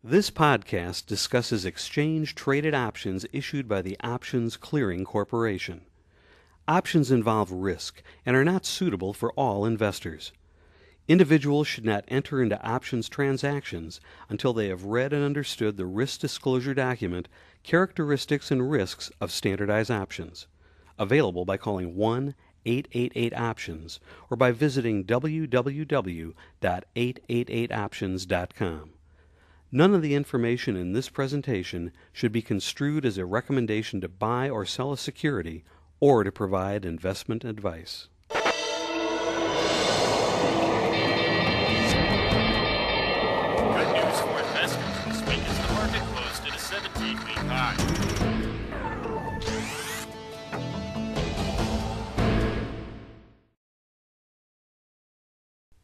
This podcast discusses exchange-traded options issued by the Options Clearing Corporation. Options involve risk and are not suitable for all investors. Individuals should not enter into options transactions until they have read and understood the risk disclosure document, Characteristics and Risks of Standardized Options, available by calling 1-888-OPTIONS or by visiting www.888options.com. None of the information in this presentation should be construed as a recommendation to buy or sell a security or to provide investment advice. Good news for investors this week as the market closed at a 17-week high.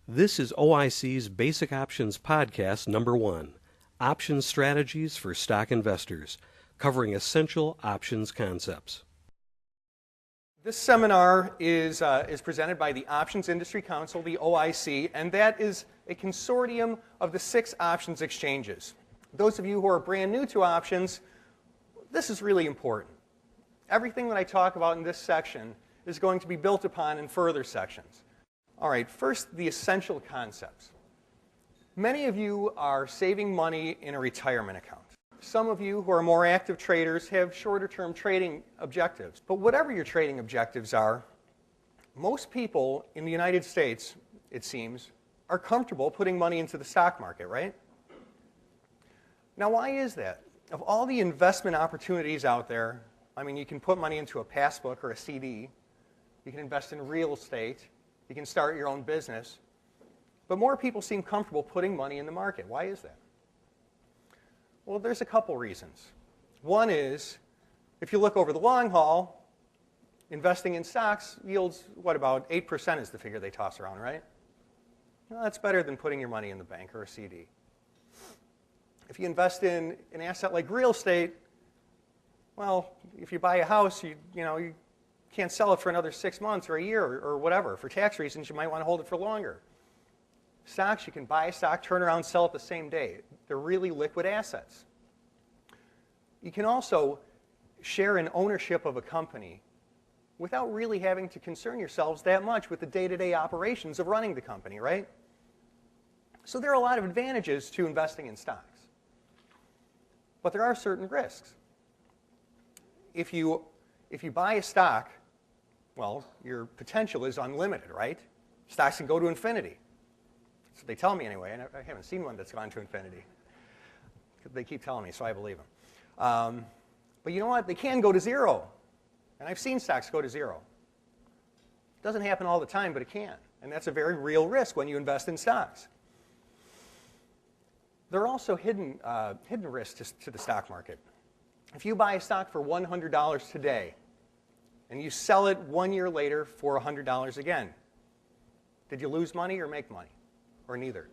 This is OIC's Basic Options Podcast number 1, Options Strategies for Stock Investors, covering essential options concepts. This seminar is presented by the Options Industry Council, the OIC, and that is a consortium of the 6 options exchanges. Those of you who are brand new to options, this is really important. Everything that I talk about in this section is going to be built upon in further sections. All right, first, the essential concepts. Many of you are saving money in a retirement account. Some of you who are more active traders have shorter-term trading objectives. But whatever your trading objectives are, most people in the United States, it seems, are comfortable putting money into the stock market, right? Now, why is that? Of all the investment opportunities out there, I mean, you can put money into a passbook or a CD. You can invest in real estate. You can start your own business. But more people seem comfortable putting money in the market. Why is that? Well, there's a couple reasons. One is, if you look over the long haul, investing in stocks yields, about 8% is the figure they toss around, right? Well, that's better than putting your money in the bank or a CD. If you invest in an asset like real estate, well, if you buy a house, you can't sell it for another 6 months or a year or whatever. For tax reasons, you might want to hold it for longer. Stocks, you can buy a stock, turn around, sell it the same day. They're really liquid assets. You can also share in ownership of a company without really having to concern yourselves that much with the day-to-day operations of running the company, right? So there are a lot of advantages to investing in stocks. But there are certain risks. If you buy a stock, well, your potential is unlimited, right? Stocks can go to infinity. So they tell me anyway, and I haven't seen one that's gone to infinity. They keep telling me, so I believe them. But you know what? They can go to zero. And I've seen stocks go to zero. It doesn't happen all the time, but it can. And that's a very real risk when you invest in stocks. There are also hidden risks to the stock market. If you buy a stock for $100 today, and you sell it 1 year later for $100 again, did you lose money or make money? Or neither?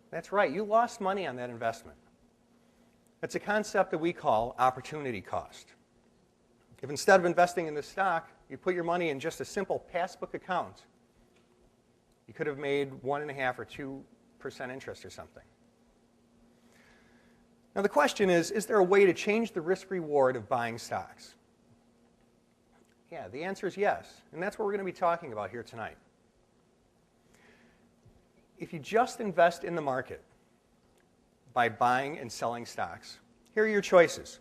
That's right, you lost money on that investment. It's a concept that we call opportunity cost. If instead of investing in the stock, you put your money in just a simple passbook account, you could have made 1.5% or 2% interest or something. Now the question is there a way to change the risk-reward of buying stocks? Yeah, the answer is yes, and that's what we're going to be talking about here tonight. If you just invest in the market by buying and selling stocks, here are your choices.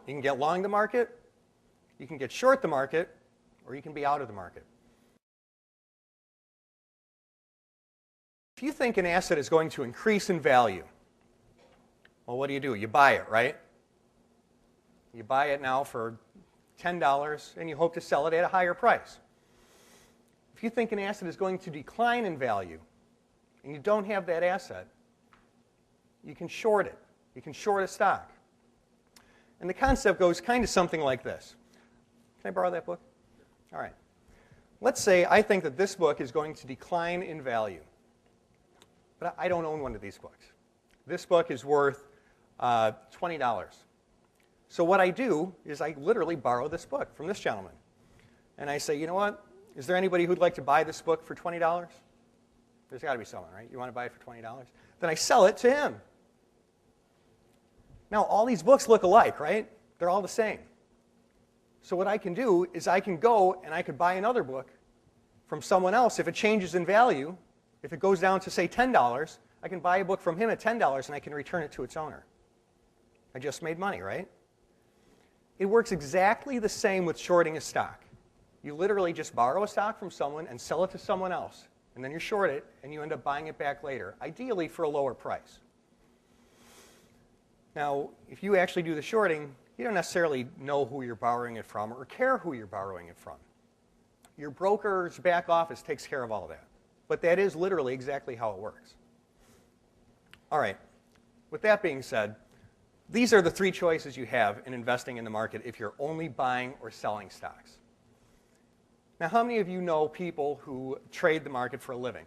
You can get long the market, you can get short the market, or you can be out of the market. If you think an asset is going to increase in value, well, what do? You buy it, right? You buy it now for $10, and you hope to sell it at a higher price. If you think an asset is going to decline in value, and you don't have that asset, you can short it. You can short a stock. And the concept goes kind of something like this. Can I borrow that book? All right. Let's say I think that this book is going to decline in value. But I don't own one of these books. This book is worth $20. So what I do is I literally borrow this book from this gentleman. And I say, you know what? Is there anybody who'd like to buy this book for $20? There's got to be someone, right? You want to buy it for $20? Then I sell it to him. Now, all these books look alike, right? They're all the same. So what I can do is I can go and I could buy another book from someone else. If it changes in value, if it goes down to, say, $10, I can buy a book from him at $10 and I can return it to its owner. I just made money, right? It works exactly the same with shorting a stock. You literally just borrow a stock from someone and sell it to someone else. And then you short it and you end up buying it back later, ideally for a lower price. Now, if you actually do the shorting, you don't necessarily know who you're borrowing it from or care who you're borrowing it from. Your broker's back office takes care of all that. But that is literally exactly how it works. All right. With that being said, these are the three choices you have in investing in the market if you're only buying or selling stocks. Now, how many of you know people who trade the market for a living?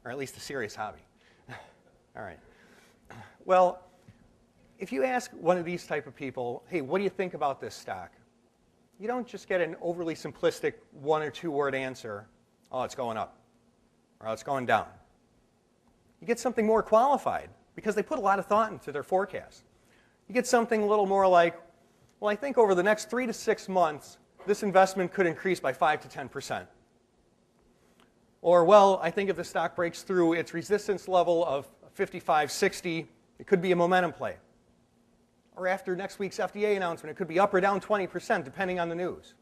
Or at least a serious hobby? All right. Well, if you ask one of these type of people, hey, what do you think about this stock? You don't just get an overly simplistic one or two word answer, oh, it's going up, or oh, it's going down. You get something more qualified because they put a lot of thought into their forecast. You get something a little more like, well, I think over the next 3 to 6 months, this investment could increase by 5 to 10%. Or, well, I think if the stock breaks through its resistance level of 55, 60, it could be a momentum play. Or after next week's FDA announcement, it could be up or down 20%, depending on the news.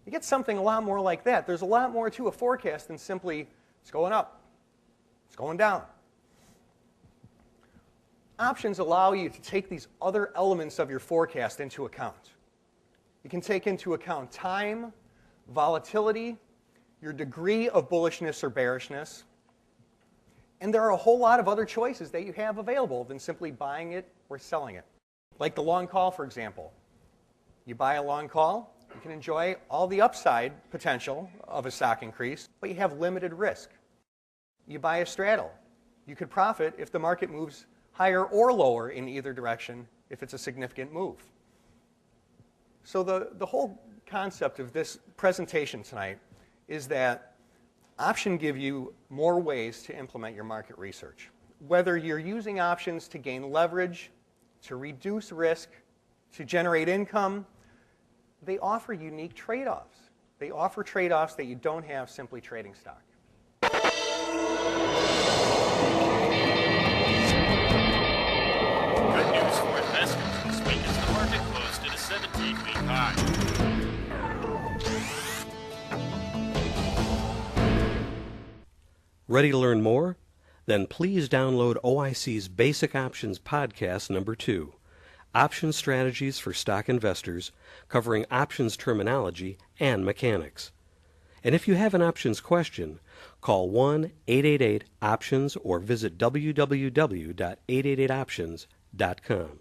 You get something a lot more like that. There's a lot more to a forecast than simply, it's going up, it's going down. Options allow you to take these other elements of your forecast into account. You can take into account time, volatility, your degree of bullishness or bearishness, and there are a whole lot of other choices that you have available than simply buying it or selling it. Like the long call, for example. You buy a long call, you can enjoy all the upside potential of a stock increase, but you have limited risk. You buy a straddle. You could profit if the market moves higher or lower in either direction if it's a significant move. So the whole concept of this presentation tonight is that options give you more ways to implement your market research. Whether you're using options to gain leverage, to reduce risk, to generate income, they offer unique trade-offs. They offer trade-offs that you don't have simply trading stock. Good news for investors this week as the market closed at a 17-week high. Ready to learn more? Then please download OIC's Basic Options Podcast number 2, Option Strategies for Stock Investors, covering options terminology and mechanics. And if you have an options question, call 1-888-OPTIONS or visit www.888options.com.